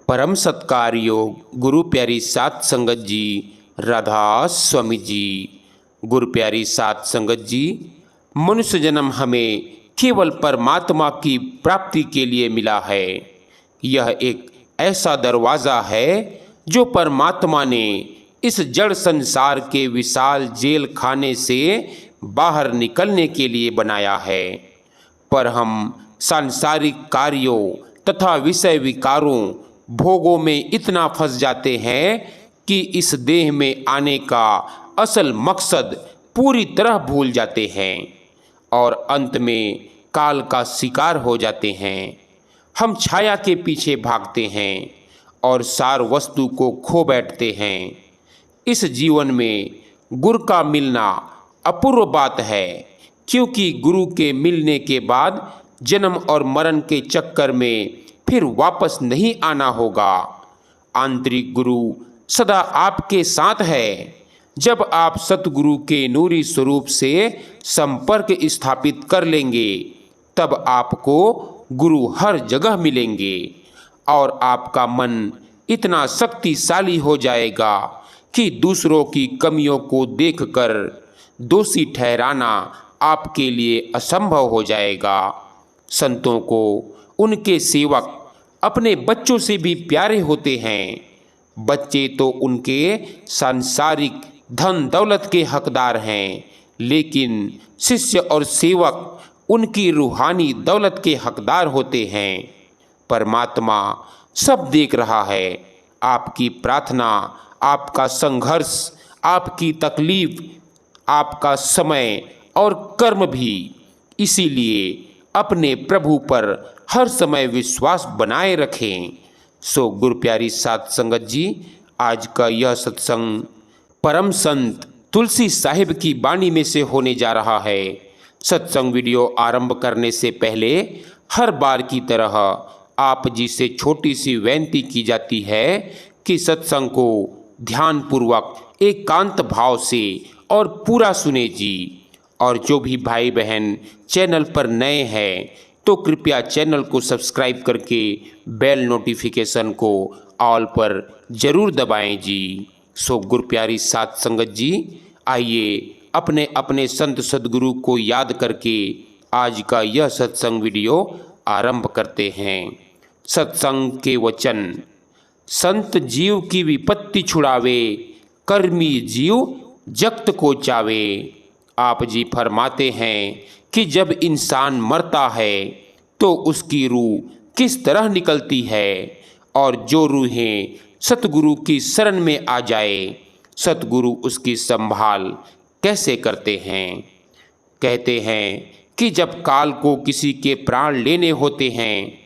परम सत्कार योग गुरु प्यारी सात संगत जी, राधा स्वामी जी। गुरु प्यारी सात संगत जी, मनुष्य जन्म हमें केवल परमात्मा की प्राप्ति के लिए मिला है। यह एक ऐसा दरवाज़ा है जो परमात्मा ने इस जड़ संसार के विशाल जेल खाने से बाहर निकलने के लिए बनाया है। पर हम सांसारिक कार्यों तथा विषय विकारों भोगों में इतना फंस जाते हैं कि इस देह में आने का असल मकसद पूरी तरह भूल जाते हैं और अंत में काल का शिकार हो जाते हैं। हम छाया के पीछे भागते हैं और सार वस्तु को खो बैठते हैं। इस जीवन में गुरु का मिलना अपूर्व बात है, क्योंकि गुरु के मिलने के बाद जन्म और मरण के चक्कर में फिर वापस नहीं आना होगा। आंतरिक गुरु सदा आपके साथ है। जब आप सतगुरु के नूरी स्वरूप से संपर्क स्थापित कर लेंगे, तब आपको गुरु हर जगह मिलेंगे और आपका मन इतना शक्तिशाली हो जाएगा कि दूसरों की कमियों को देखकर दोषी ठहराना आपके लिए असंभव हो जाएगा। संतों को उनके सेवक अपने बच्चों से भी प्यारे होते हैं। बच्चे तो उनके सांसारिक धन दौलत के हकदार हैं, लेकिन शिष्य और सेवक उनकी रूहानी दौलत के हकदार होते हैं। परमात्मा सब देख रहा है, आपकी प्रार्थना, आपका संघर्ष, आपकी तकलीफ, आपका समय और कर्म भी। इसीलिए अपने प्रभु पर हर समय विश्वास बनाए रखें। सो गुरु प्यारी सात संगत जी, आज का यह सत्संग परम संत तुलसी साहिब की वाणी में से होने जा रहा है। सत्संग वीडियो आरंभ करने से पहले हर बार की तरह आप जी से छोटी सी विनती की जाती है कि सत्संग को ध्यानपूर्वक एकांत भाव से और पूरा सुने जी। और जो भी भाई बहन चैनल पर नए हैं तो कृपया चैनल को सब्सक्राइब करके बेल नोटिफिकेशन को ऑल पर जरूर दबाएं जी। सो गुरु प्यारी सात संगत जी, आइए अपने अपने संत सदगुरु को याद करके आज का यह सत्संग वीडियो आरंभ करते हैं। सत्संग के वचन। संत जीव की विपत्ति छुड़ावे, कर्मी जीव जगत को चावे। आप जी फरमाते हैं कि जब इंसान मरता है तो उसकी रूह किस तरह निकलती है, और जो रूहें सतगुरु की शरण में आ जाए, सतगुरु उसकी संभाल कैसे करते हैं। कहते हैं कि जब काल को किसी के प्राण लेने होते हैं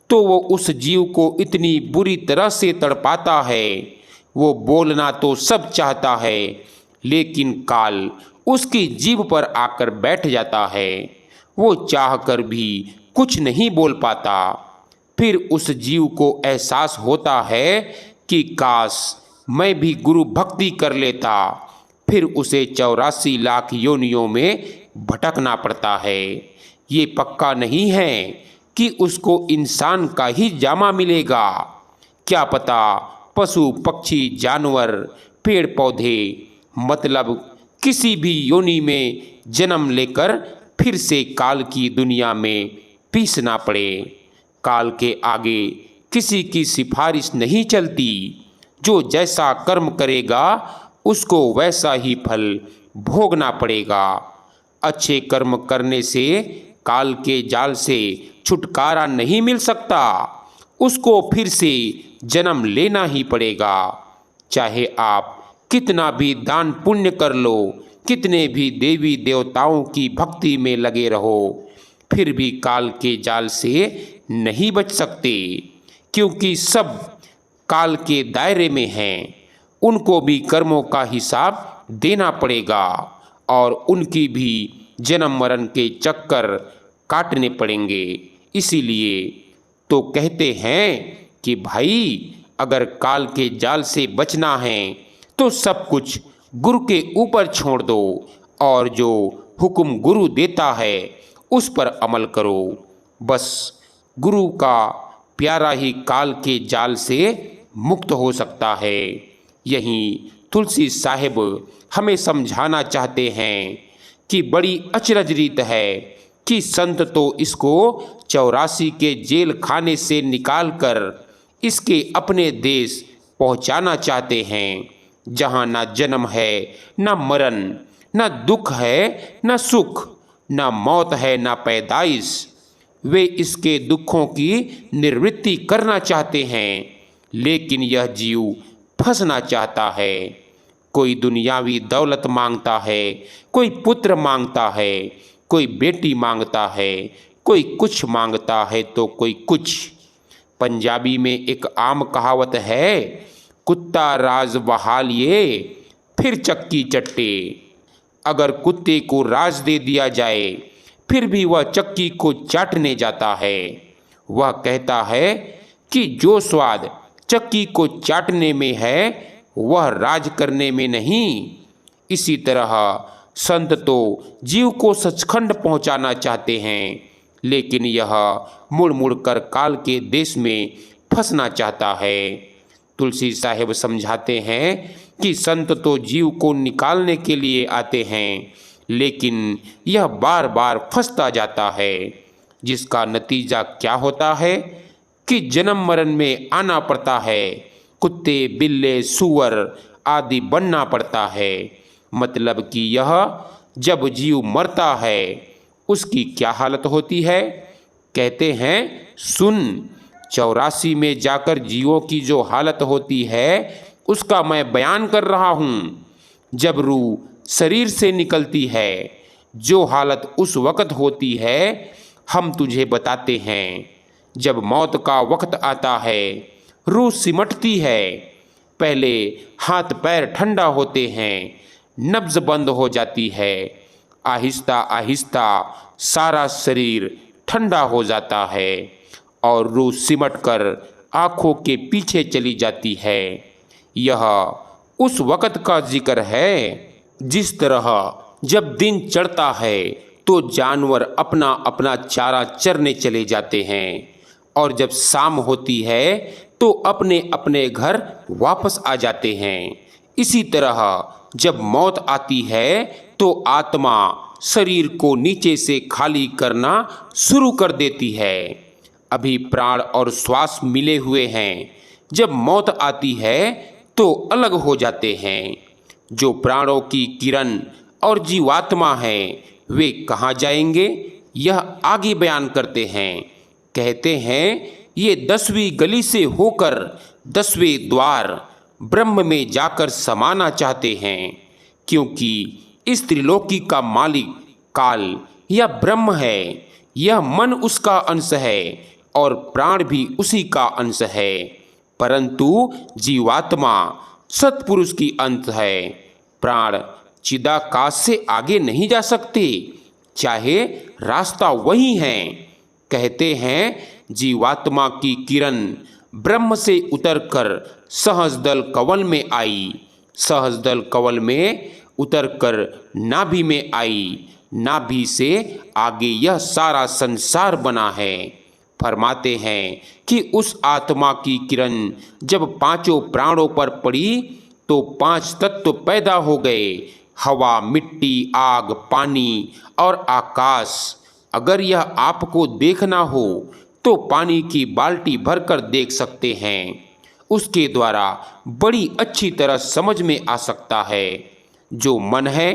तो वो उस जीव को इतनी बुरी तरह से तड़पाता है। वो बोलना तो सब चाहता है, लेकिन काल उसकी जीभ पर आकर बैठ जाता है। वो चाहकर भी कुछ नहीं बोल पाता। फिर उस जीव को एहसास होता है कि काश मैं भी गुरु भक्ति कर लेता। फिर उसे 84 लाख योनियों में भटकना पड़ता है। ये पक्का नहीं है कि उसको इंसान का ही जामा मिलेगा। क्या पता पशु पक्षी जानवर पेड़ पौधे, मतलब किसी भी योनि में जन्म लेकर फिर से काल की दुनिया में पीसना पड़े। काल के आगे किसी की सिफारिश नहीं चलती। जो जैसा कर्म करेगा उसको वैसा ही फल भोगना पड़ेगा। अच्छे कर्म करने से काल के जाल से छुटकारा नहीं मिल सकता, उसको फिर से जन्म लेना ही पड़ेगा। चाहे आप कितना भी दान पुण्य कर लो, कितने भी देवी देवताओं की भक्ति में लगे रहो, फिर भी काल के जाल से नहीं बच सकते, क्योंकि सब काल के दायरे में हैं। उनको भी कर्मों का हिसाब देना पड़ेगा और उनकी भी जन्म मरण के चक्कर काटने पड़ेंगे। इसीलिए तो कहते हैं कि भाई अगर काल के जाल से बचना है तो सब कुछ गुरु के ऊपर छोड़ दो और जो हुक्म गुरु देता है उस पर अमल करो। बस गुरु का प्यारा ही काल के जाल से मुक्त हो सकता है। यहीं तुलसी साहिब हमें समझाना चाहते हैं कि बड़ी अचरज रीत है कि संत तो इसको 84 के जेल खाने से निकालकर इसके अपने देश पहुंचाना चाहते हैं, जहां ना जन्म है ना मरण, ना दुख है ना सुख, ना मौत है ना पैदाइश। वे इसके दुखों की निवृत्ति करना चाहते हैं, लेकिन यह जीव फंसना चाहता है। कोई दुनियावी दौलत मांगता है, कोई पुत्र मांगता है, कोई बेटी मांगता है, कोई कुछ मांगता है तो कोई कुछ। पंजाबी में एक आम कहावत है, कुत्ता राज बहा लिए फिर चक्की चट्टे। अगर कुत्ते को राज दे दिया जाए फिर भी वह चक्की को चाटने जाता है। वह कहता है कि जो स्वाद चक्की को चाटने में है वह राज करने में नहीं। इसी तरह संत तो जीव को सचखंड पहुंचाना चाहते हैं, लेकिन यह मुड़ मुड़ कर काल के देश में फंसना चाहता है। तुलसी साहिब समझाते हैं कि संत तो जीव को निकालने के लिए आते हैं, लेकिन यह बार बार फंसता जाता है, जिसका नतीजा क्या होता है कि जन्म मरण में आना पड़ता है, कुत्ते बिल्ले सूअर आदि बनना पड़ता है। मतलब कि यह जब जीव मरता है उसकी क्या हालत होती है। कहते हैं सुन, 84 में जाकर जीवों की जो हालत होती है उसका मैं बयान कर रहा हूँ। जब रूह शरीर से निकलती है जो हालत उस वक़्त होती है हम तुझे बताते हैं। जब मौत का वक्त आता है रूह सिमटती है, पहले हाथ पैर ठंडा होते हैं, नब्ज बंद हो जाती है, आहिस्ता आहिस्ता सारा शरीर ठंडा हो जाता है और रूह सिमट कर आँखों के पीछे चली जाती है। यह उस वक़्त का जिक्र है जिस तरह जब दिन चढ़ता है तो जानवर अपना अपना चारा चरने चले जाते हैं और जब शाम होती है तो अपने अपने घर वापस आ जाते हैं। इसी तरह जब मौत आती है तो आत्मा शरीर को नीचे से खाली करना शुरू कर देती है। अभी प्राण और श्वास मिले हुए हैं, जब मौत आती है तो अलग हो जाते हैं। जो प्राणों की किरण और जीवात्मा है वे कहाँ जाएंगे, यह आगे बयान करते हैं। कहते हैं ये 10वीं गली से होकर 10वें द्वार ब्रह्म में जाकर समाना चाहते हैं, क्योंकि इस त्रिलोकी का मालिक काल या ब्रह्म है। यह मन उसका अंश है और प्राण भी उसी का अंश है, परंतु जीवात्मा सत्पुरुष की अंश है। प्राण चिदाकाश से आगे नहीं जा सकते, चाहे रास्ता वही है। कहते हैं जीवात्मा की किरण ब्रह्म से उतरकर सहस्रदल कवल में आई, सहस्रदल कवल में उतरकर नाभि में आई, नाभि से आगे यह सारा संसार बना है। फरमाते हैं कि उस आत्मा की किरण जब पांचों प्राणों पर पड़ी तो 5 तत्व पैदा हो गए, हवा, मिट्टी, आग, पानी और आकाश। अगर यह आपको देखना हो तो पानी की बाल्टी भरकर देख सकते हैं, उसके द्वारा बड़ी अच्छी तरह समझ में आ सकता है। जो मन है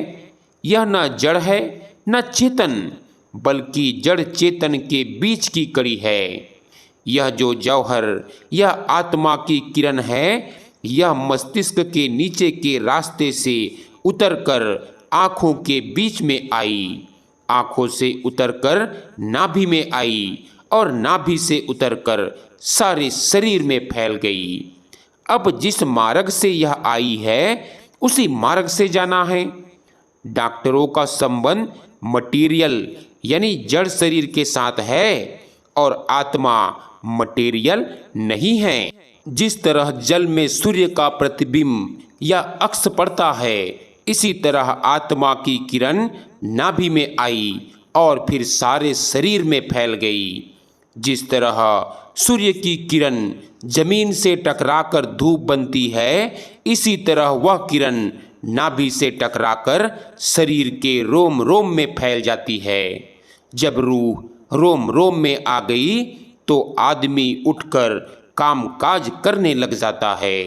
यह न जड़ है न चेतन, बल्कि जड़ चेतन के बीच की कड़ी है। यह जो जौहर, यह आत्मा की किरण है, यह मस्तिष्क के नीचे के रास्ते से उतरकर आँखों के बीच में आई, आँखों से उतरकर नाभि में आई और नाभि से उतरकर सारे शरीर में फैल गई। अब जिस मार्ग से यह आई है उसी मार्ग से जाना है। डॉक्टरों का संबंध मटीरियल यानी जड़ शरीर के साथ है और आत्मा मटेरियल नहीं है। जिस तरह जल में सूर्य का प्रतिबिंब या अक्स पड़ता है, इसी तरह आत्मा की किरण नाभि में आई और फिर सारे शरीर में फैल गई। जिस तरह सूर्य की किरण जमीन से टकराकर धूप बनती है, इसी तरह वह किरण नाभि से टकराकर शरीर के रोम रोम में फैल जाती है। जब रूह रोम रोम में आ गई तो आदमी उठकर काम काज करने लग जाता है।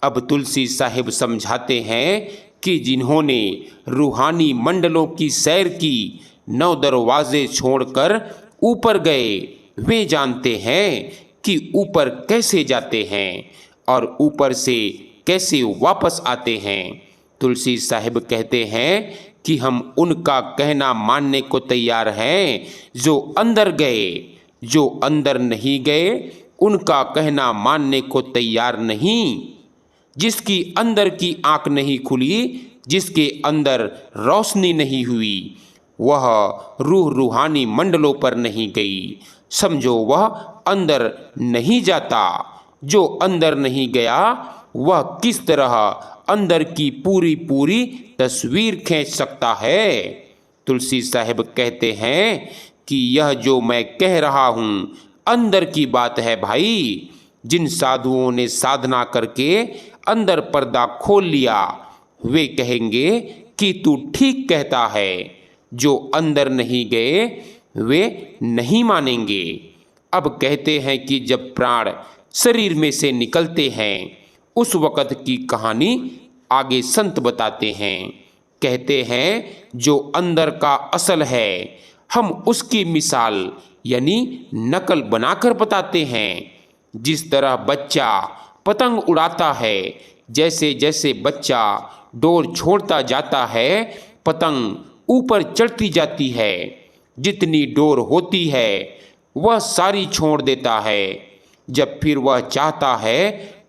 अब तुलसी साहिब समझाते हैं कि जिन्होंने रूहानी मंडलों की सैर की, 9 दरवाजे छोड़कर ऊपर गए, वे जानते हैं कि ऊपर कैसे जाते हैं और ऊपर से कैसे वापस आते हैं। तुलसी साहिब कहते हैं कि हम उनका कहना मानने को तैयार हैं जो अंदर गए। जो अंदर नहीं गए उनका कहना मानने को तैयार नहीं। जिसकी अंदर की आंख नहीं खुली, जिसके अंदर रोशनी नहीं हुई, वह रूह रूहानी मंडलों पर नहीं गई। समझो वह अंदर नहीं जाता। जो अंदर नहीं गया वह किस तरह अंदर की पूरी पूरी तस्वीर खींच सकता है। तुलसी साहिब कहते हैं कि यह जो मैं कह रहा हूँ अंदर की बात है भाई। जिन साधुओं ने साधना करके अंदर पर्दा खोल लिया, वे कहेंगे कि तू ठीक कहता है। जो अंदर नहीं गए वे नहीं मानेंगे। अब कहते हैं कि जब प्राण शरीर में से निकलते हैं उस वक़्त की कहानी आगे संत बताते हैं। कहते हैं जो अंदर का असल है हम उसकी मिसाल यानी नकल बनाकर बताते हैं। जिस तरह बच्चा पतंग उड़ाता है, जैसे जैसे बच्चा डोर छोड़ता जाता है पतंग ऊपर चढ़ती जाती है। जितनी डोर होती है वह सारी छोड़ देता है। जब फिर वह चाहता है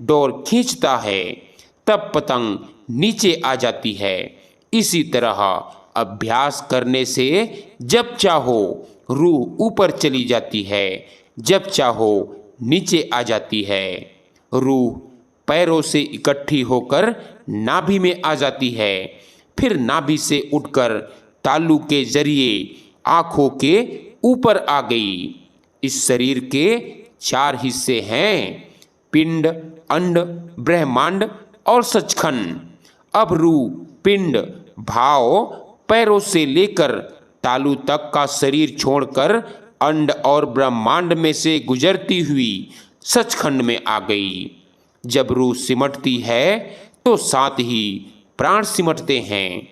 डोर खींचता है तब पतंग नीचे आ जाती है। इसी तरह अभ्यास करने से जब चाहो रूह ऊपर चली जाती है, जब चाहो नीचे आ जाती है। रूह पैरों से इकट्ठी होकर नाभि में आ जाती है, फिर नाभि से उठकर तालू के जरिए आँखों के ऊपर आ गई। इस शरीर के 4 हिस्से हैं, पिंड, अंड, ब्रह्मांड और सचखंड। अब रूह, पिंड, भाव पैरों से लेकर तालू तक का शरीर छोड़कर अंड और ब्रह्मांड में से गुजरती हुई सचखंड में आ गई। जब रूह सिमटती है तो साथ ही प्राण सिमटते हैं।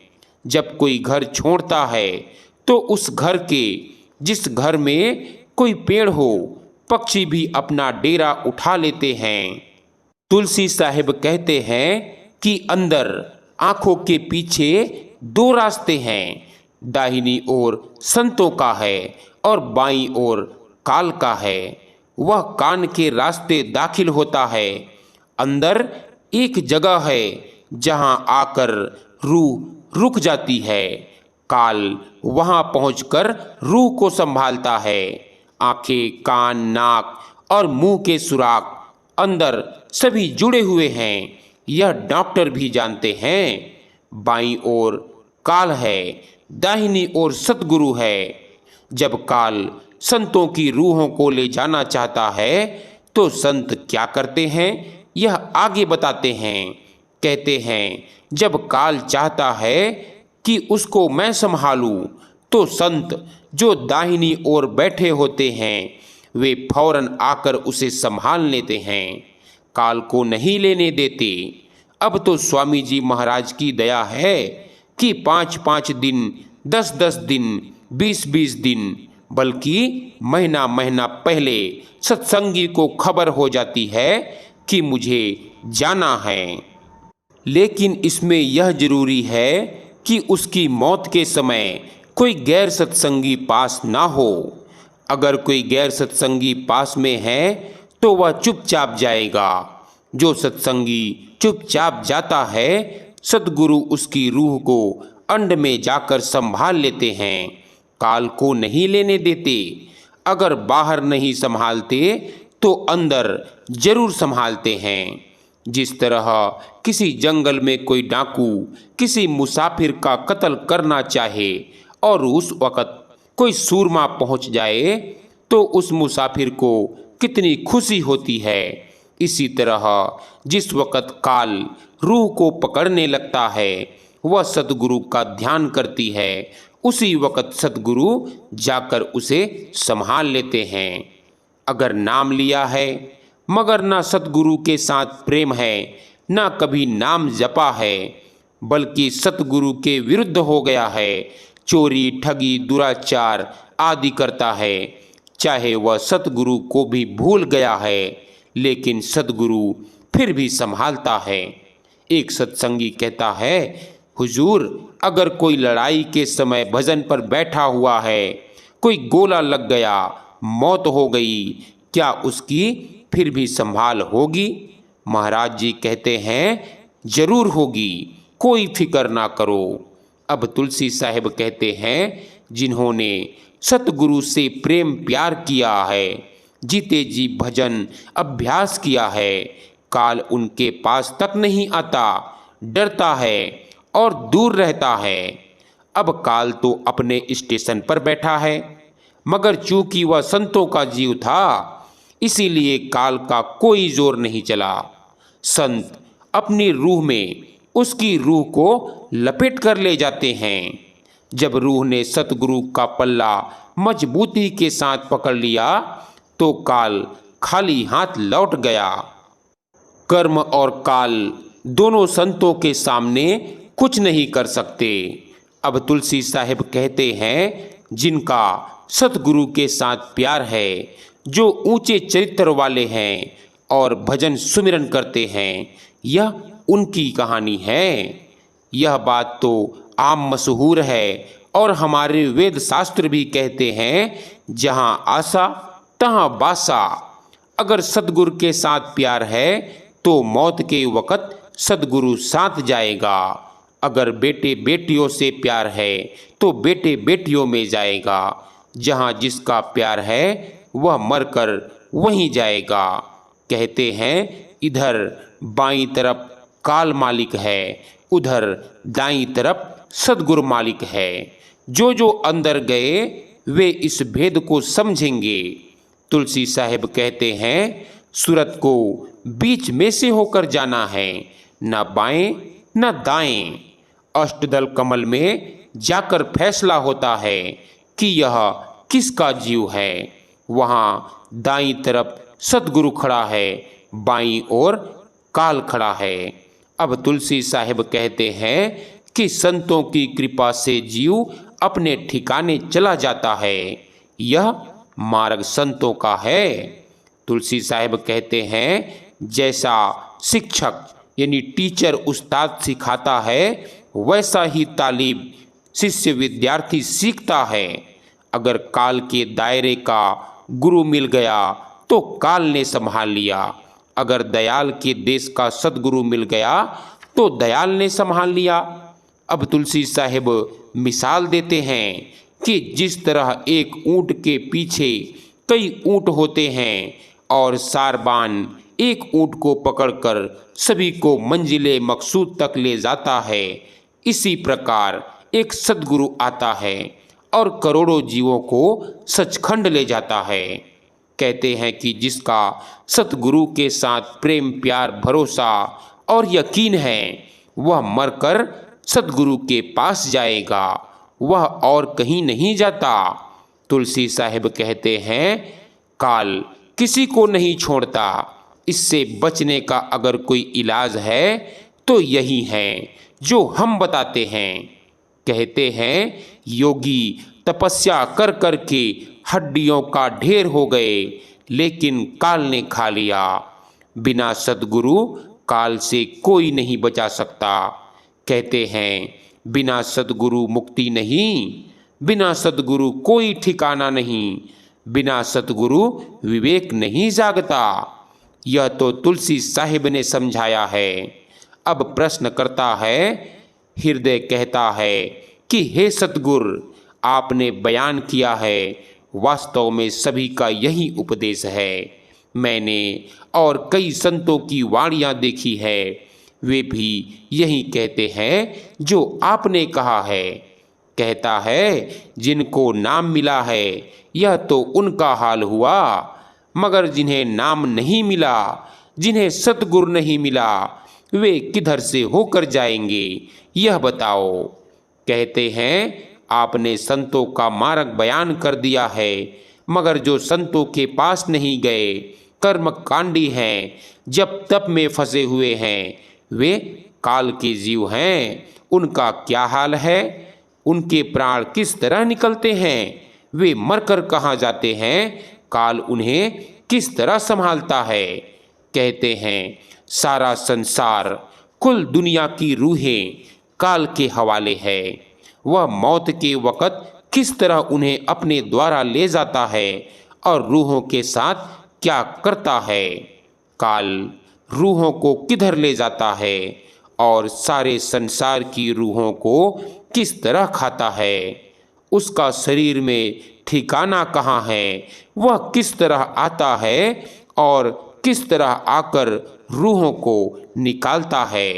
जब कोई घर छोड़ता है तो उस घर के, जिस घर में कोई पेड़ हो, पक्षी भी अपना डेरा उठा लेते हैं। तुलसी साहिब कहते हैं कि अंदर आंखों के पीछे 2 रास्ते हैं। दाहिनी ओर संतों का है और बाईं ओर काल का है। वह कान के रास्ते दाखिल होता है। अंदर एक जगह है जहां आकर रूह रुक जाती है। काल वहां पहुंचकर रूह को संभालता है। आंखें, कान, नाक और मुंह के सुराख अंदर सभी जुड़े हुए हैं, यह डॉक्टर भी जानते हैं। बाईं ओर काल है, दाहिनी ओर सतगुरु है। जब काल संतों की रूहों को ले जाना चाहता है तो संत क्या करते हैं यह आगे बताते हैं। कहते हैं जब काल चाहता है कि उसको मैं संभालूं तो संत जो दाहिनी ओर बैठे होते हैं वे फौरन आकर उसे संभाल लेते हैं, काल को नहीं लेने देते। अब तो स्वामी जी महाराज की दया है कि 5-5 दिन, 10-10 दिन, 20-20 दिन, बल्कि महीना महीना पहले सत्संगी को खबर हो जाती है कि मुझे जाना है। लेकिन इसमें यह जरूरी है कि उसकी मौत के समय कोई गैर सत्संगी पास ना हो। अगर कोई गैर सत्संगी पास में है तो वह चुपचाप जाएगा। जो सत्संगी चुपचाप जाता है सद्गुरु उसकी रूह को अंड में जाकर संभाल लेते हैं, काल को नहीं लेने देते। अगर बाहर नहीं संभालते तो अंदर जरूर संभालते हैं। जिस तरह किसी जंगल में कोई डाकू किसी मुसाफिर का कत्ल करना चाहे और उस वक़्त कोई सूरमा पहुंच जाए तो उस मुसाफिर को कितनी खुशी होती है। इसी तरह जिस वक़्त काल रूह को पकड़ने लगता है, वह सतगुरु का ध्यान करती है, उसी वक़्त सतगुरु जाकर उसे संभाल लेते हैं। अगर नाम लिया है मगर ना सतगुरु के साथ प्रेम है, ना कभी नाम जपा है, बल्कि सतगुरु के विरुद्ध हो गया है, चोरी, ठगी, दुराचार आदि करता है, चाहे वह सतगुरु को भी भूल गया है, लेकिन सतगुरु फिर भी संभालता है। एक सत्संगी कहता है, हुजूर, अगर कोई लड़ाई के समय भजन पर बैठा हुआ है, कोई गोला लग गया, मौत हो गई, क्या उसकी फिर भी संभाल होगी? महाराज जी कहते हैं, जरूर होगी, कोई फिक्र ना करो। अब तुलसी साहिब कहते हैं, जिन्होंने सतगुरु से प्रेम प्यार किया है, जीते जी भजन अभ्यास किया है, काल उनके पास तक नहीं आता, डरता है और दूर रहता है। अब काल तो अपने स्टेशन पर बैठा है, मगर चूंकि वह संतों का जीव था, इसीलिए काल का कोई जोर नहीं चला। संत अपनी रूह में उसकी रूह को लपेट कर ले जाते हैं। जब रूह ने सतगुरु का पल्ला मजबूती के साथ पकड़ लिया, तो काल खाली हाथ लौट गया। कर्म और काल दोनों संतों के सामने कुछ नहीं कर सकते। अब तुलसी साहिब कहते हैं, जिनका सतगुरु के साथ प्यार है, जो ऊंचे चरित्र वाले हैं और भजन सुमिरन करते हैं, यह उनकी कहानी है। यह बात तो आम मशहूर है और हमारे वेद शास्त्र भी कहते हैं, जहाँ आशा तहाँ बासा। अगर सतगुरु के साथ प्यार है तो मौत के वक़्त सतगुरु साथ जाएगा। अगर बेटे बेटियों से प्यार है तो बेटे बेटियों में जाएगा। जहाँ जिसका प्यार है वह मरकर वहीं जाएगा। कहते हैं, इधर बाईं तरफ काल मालिक है, उधर दाईं तरफ सतगुरु मालिक है। जो जो अंदर गए वे इस भेद को समझेंगे। तुलसी साहिब कहते हैं, सूरत को बीच में से होकर जाना है, न बाएं न दाएं। अष्टदल कमल में जाकर फैसला होता है कि यह किसका जीव है। वहाँ दाईं तरफ सतगुरु खड़ा है, बाईं ओर काल खड़ा है। अब तुलसी साहिब कहते हैं कि संतों की कृपा से जीव अपने ठिकाने चला जाता है। यह मार्ग संतों का है। तुलसी साहिब कहते हैं, जैसा शिक्षक यानी टीचर उस्ताद सिखाता है, वैसा ही तालीब शिष्य विद्यार्थी सीखता है। अगर काल के दायरे का गुरु मिल गया तो काल ने संभाल लिया। अगर दयाल के देश का सदगुरु मिल गया तो दयाल ने संभाल लिया। अब तुलसी साहिब मिसाल देते हैं कि जिस तरह एक ऊंट के पीछे कई ऊंट होते हैं और सारबान एक ऊंट को पकड़कर सभी को मंजिले मकसूद तक ले जाता है, इसी प्रकार एक सद्गुरु आता है और करोड़ों जीवों को सचखंड ले जाता है। कहते हैं कि जिसका सतगुरु के साथ प्रेम प्यार भरोसा और यकीन है, वह मरकर सतगुरु के पास जाएगा, वह और कहीं नहीं जाता। तुलसी साहिब कहते हैं, काल किसी को नहीं छोड़ता। इससे बचने का अगर कोई इलाज है तो यही है जो हम बताते हैं। कहते हैं, योगी तपस्या कर कर के हड्डियों का ढेर हो गए, लेकिन काल ने खा लिया। बिना सद्गुरु काल से कोई नहीं बचा सकता। कहते हैं, बिना सद्गुरु मुक्ति नहीं, बिना सद्गुरु कोई ठिकाना नहीं, बिना सद्गुरु विवेक नहीं जागता। यह तो तुलसी साहिब ने समझाया है। अब प्रश्न करता है, हृदय कहता है कि हे सतगुर, आपने बयान किया है, वास्तव में सभी का यही उपदेश है। मैंने और कई संतों की वाणियाँ देखी है, वे भी यही कहते हैं जो आपने कहा है। कहता है जिनको नाम मिला है यह तो उनका हाल हुआ, मगर जिन्हें नाम नहीं मिला, जिन्हें सतगुरु नहीं मिला, वे किधर से होकर जाएंगे यह बताओ। कहते हैं आपने संतों का मार्ग बयान कर दिया है, मगर जो संतों के पास नहीं गए, कर्मकांडी हैं, जब तप में फंसे हुए हैं, वे काल के जीव हैं। उनका क्या हाल है? उनके प्राण किस तरह निकलते हैं? वे मरकर कहाँ जाते हैं? काल उन्हें किस तरह संभालता है? कहते हैं सारा संसार, कुल दुनिया की रूहें काल के हवाले है। वह मौत के वक़्त किस तरह उन्हें अपने द्वारा ले जाता है और रूहों के साथ क्या करता है। काल रूहों को किधर ले जाता है और सारे संसार की रूहों को किस तरह खाता है। उसका शरीर में ठिकाना कहाँ है, वह किस तरह आता है और किस तरह आकर रूहों को निकालता है।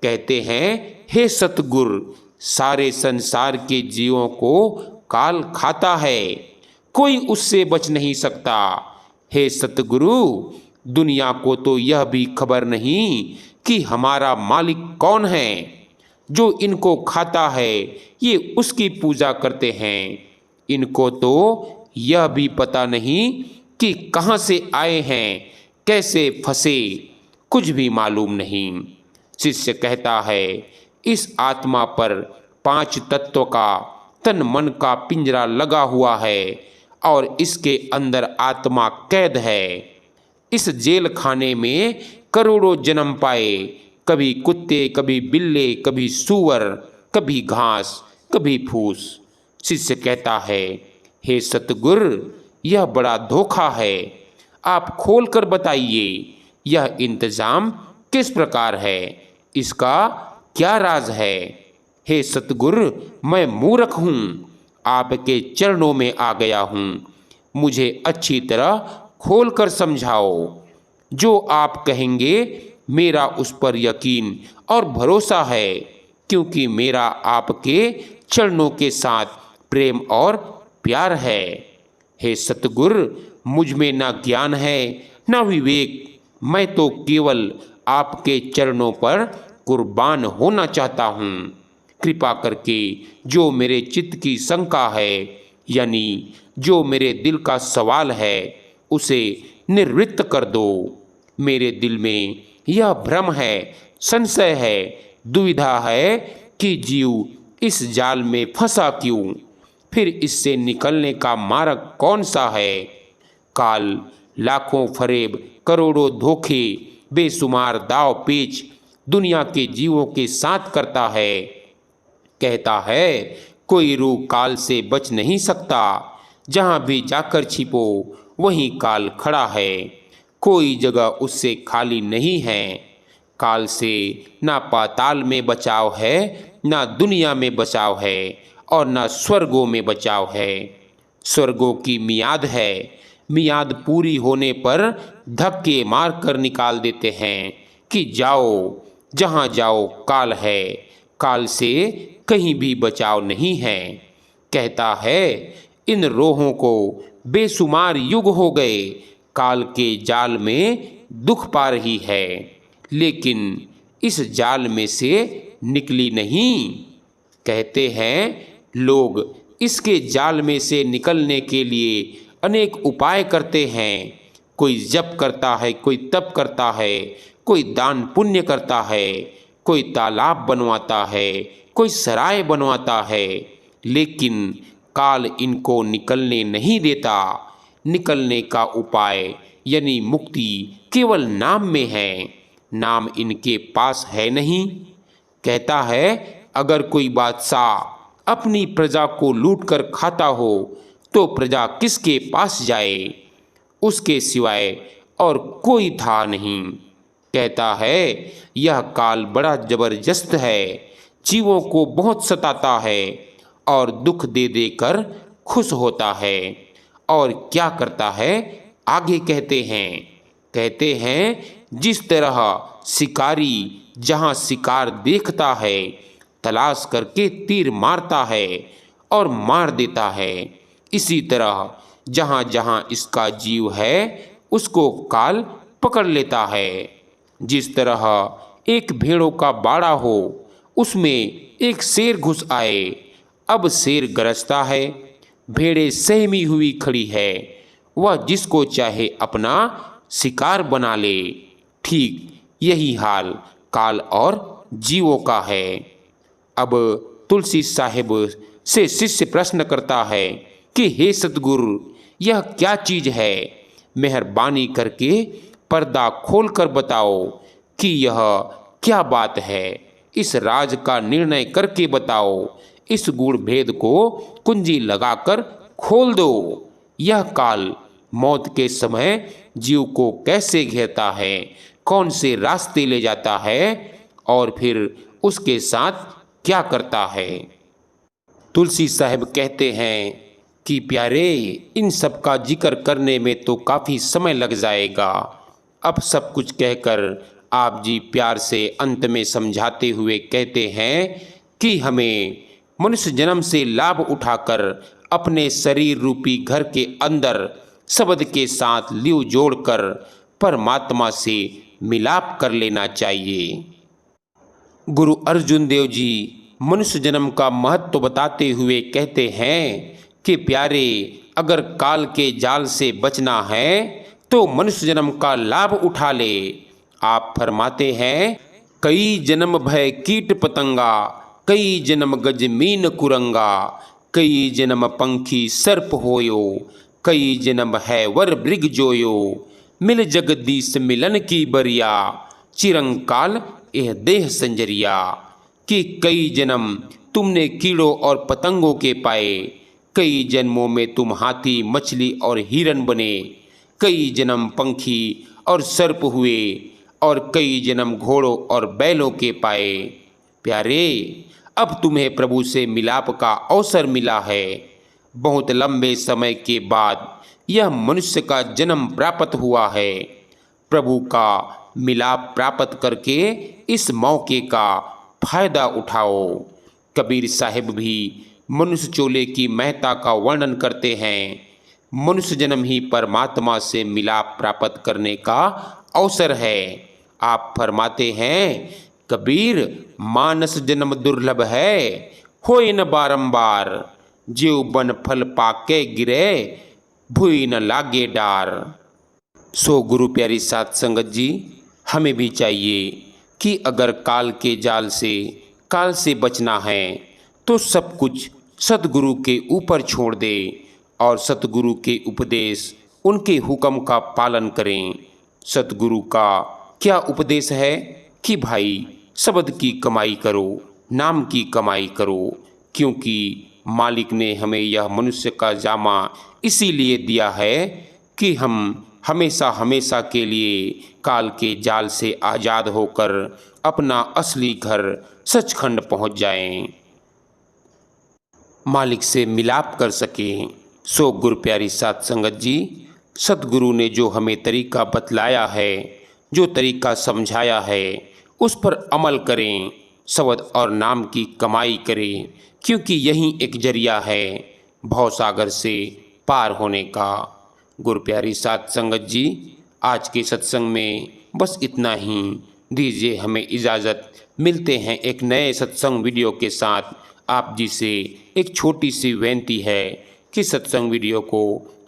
कहते हैं हे सतगुरु, सारे संसार के जीवों को काल खाता है, कोई उससे बच नहीं सकता। हे सतगुरु, दुनिया को तो यह भी खबर नहीं कि हमारा मालिक कौन है। जो इनको खाता है ये उसकी पूजा करते हैं। इनको तो यह भी पता नहीं कि कहाँ से आए हैं, कैसे फंसे, कुछ भी मालूम नहीं। शिष्य कहता है इस आत्मा पर 5 तत्व का तन मन का पिंजरा लगा हुआ है और इसके अंदर आत्मा कैद है। इस जेल खाने में करोड़ों जन्म पाए, कभी कुत्ते, कभी बिल्ले, कभी सूअर, कभी घास, कभी फूस। शिष्य कहता है हे सतगुरु, यह बड़ा धोखा है, आप खोल कर बताइए यह इंतजाम किस प्रकार है, इसका क्या राज है। हे सतगुरु, मैं मूर्ख हूँ, आपके चरणों में आ गया हूँ, मुझे अच्छी तरह खोल कर समझाओ। जो आप कहेंगे मेरा उस पर यकीन और भरोसा है, क्योंकि मेरा आपके चरणों के साथ प्रेम और प्यार है। हे सतगुरु, मुझ में ना ज्ञान है ना विवेक, मैं तो केवल आपके चरणों पर कुर्बान होना चाहता हूँ। कृपा करके जो मेरे चित्त की शंका है, यानी जो मेरे दिल का सवाल है, उसे निवृत्त कर दो। मेरे दिल में यह भ्रम है, संशय है, दुविधा है कि जीव इस जाल में फंसा क्यों, फिर इससे निकलने का मार्ग कौन सा है। काल लाखों फरेब, करोड़ों धोखे, बेशुमार दाव पेच दुनिया के जीवों के साथ करता है। कहता है कोई रूह काल से बच नहीं सकता, जहाँ भी जाकर छिपो वहीं काल खड़ा है, कोई जगह उससे खाली नहीं है। काल से ना पाताल में बचाव है, ना दुनिया में बचाव है और ना स्वर्गों में बचाव है। स्वर्गों की मियाद है, मियाद पूरी होने पर धक्के मार कर निकाल देते हैं कि जाओ, जहाँ जाओ काल है, काल से कहीं भी बचाव नहीं है। कहता है इन रोहों को बेशुमार युग हो गए, काल के जाल में दुख पा रही है, लेकिन इस जाल में से निकली नहीं। कहते हैं लोग इसके जाल में से निकलने के लिए अनेक उपाय करते हैं। कोई जप करता है, कोई तप करता है, कोई दान पुण्य करता है, कोई तालाब बनवाता है, कोई सराय बनवाता है, लेकिन काल इनको निकलने नहीं देता। निकलने का उपाय यानी मुक्ति केवल नाम में है, नाम इनके पास है नहीं। कहता है अगर कोई बादशाह अपनी प्रजा को लूटकर खाता हो तो प्रजा किसके पास जाए, उसके सिवाय और कोई था नहीं। कहता है यह काल बड़ा जबरदस्त है, जीवों को बहुत सताता है और दुख दे देकर खुश होता है। और क्या करता है आगे कहते हैं जिस तरह शिकारी जहाँ शिकार देखता है तलाश करके तीर मारता है और मार देता है। इसी तरह जहाँ जहाँ इसका जीव है उसको काल पकड़ लेता है। जिस तरह एक भेड़ों का बाड़ा हो, उसमें एक शेर घुस आए। अब शेर गरजता है, भेड़ें सहमी हुई खड़ी है, वह जिसको चाहे अपना शिकार बना ले। ठीक यही हाल काल और जीवों का है। अब तुलसी साहिब से शिष्य प्रश्न करता है कि हे सतगुरु, यह क्या चीज है? मेहरबानी करके पर्दा खोलकर बताओ कि यह क्या बात है। इस राज का निर्णय करके बताओ। इस गूढ़ भेद को कुंजी लगाकर खोल दो। यह काल मौत के समय जीव को कैसे घेरता है, कौन से रास्ते ले जाता है और फिर उसके साथ क्या करता है। तुलसी साहिब कहते हैं कि प्यारे, इन सब का जिक्र करने में तो काफ़ी समय लग जाएगा। अब सब कुछ कहकर आप जी प्यार से अंत में समझाते हुए कहते हैं कि हमें मनुष्य जन्म से लाभ उठाकर अपने शरीर रूपी घर के अंदर शब्द के साथ लिव जोड़कर परमात्मा से मिलाप कर लेना चाहिए। गुरु अर्जुन देव जी मनुष्य जन्म का महत्व बताते हुए कहते हैं कि प्यारे, अगर काल के जाल से बचना है तो मनुष्य जन्म का लाभ उठा ले। आप फरमाते हैं, कई जन्म भय कीट पतंगा, कई जन्म गज मीन कुरंगा, कई जन्म पंखी सर्प होयो, कई जन्म है वर मृग जोयो, मिल जगदीश मिलन की बरिया, चिरंकाल यह देह संजरिया। कि कई जन्म तुमने कीड़ों और पतंगों के पाए, कई जन्मों में तुम हाथी मछली और हिरन बने, कई जन्म पंखी और सर्प हुए और कई जन्म घोड़ों और बैलों के पाए। प्यारे, अब तुम्हें प्रभु से मिलाप का अवसर मिला है। बहुत लंबे समय के बाद यह मनुष्य का जन्म प्राप्त हुआ है। प्रभु का मिलाप प्राप्त करके इस मौके का फायदा उठाओ। कबीर साहिब भी मनुष्य चोले की महत्ता का वर्णन करते हैं। मनुष्य जन्म ही परमात्मा से मिलाप प्राप्त करने का अवसर है। आप फरमाते हैं, कबीर, मानस जन्म दुर्लभ है, होए न बारंबार, ज्यों बन फल पाके गिरे, भुई न लागे डार। सो गुरु प्यारी साध संगत जी, हमें भी चाहिए कि अगर काल से बचना है तो सब कुछ सतगुरु के ऊपर छोड़ दे और सतगुरु के उपदेश, उनके हुक्म का पालन करें। सतगुरु का क्या उपदेश है कि भाई शब्द की कमाई करो, नाम की कमाई करो, क्योंकि मालिक ने हमें यह मनुष्य का जामा इसीलिए दिया है कि हम हमेशा हमेशा के लिए काल के जाल से आज़ाद होकर अपना असली घर सचखंड पहुंच जाएं, मालिक से मिलाप कर सकें। सो गुरु प्यारी साध संगत जी, सतगुरु ने जो हमें तरीका बतलाया है, जो तरीका समझाया है, उस पर अमल करें, शब्द और नाम की कमाई करें, क्योंकि यही एक जरिया है भवसागर से पार होने का। गुरु प्यारी साध संगत जी, आज के सत्संग में बस इतना ही। दीजिए हमें इजाज़त। मिलते हैं एक नए सत्संग वीडियो के साथ। आप जी से एक छोटी सी विनती है कि सत्संग वीडियो को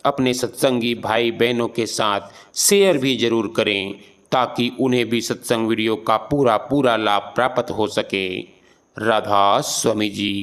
अपने सत्संगी भाई बहनों के साथ शेयर भी ज़रूर करें, ताकि उन्हें भी सत्संग वीडियो का पूरा लाभ प्राप्त हो सके। राधा स्वामी जी।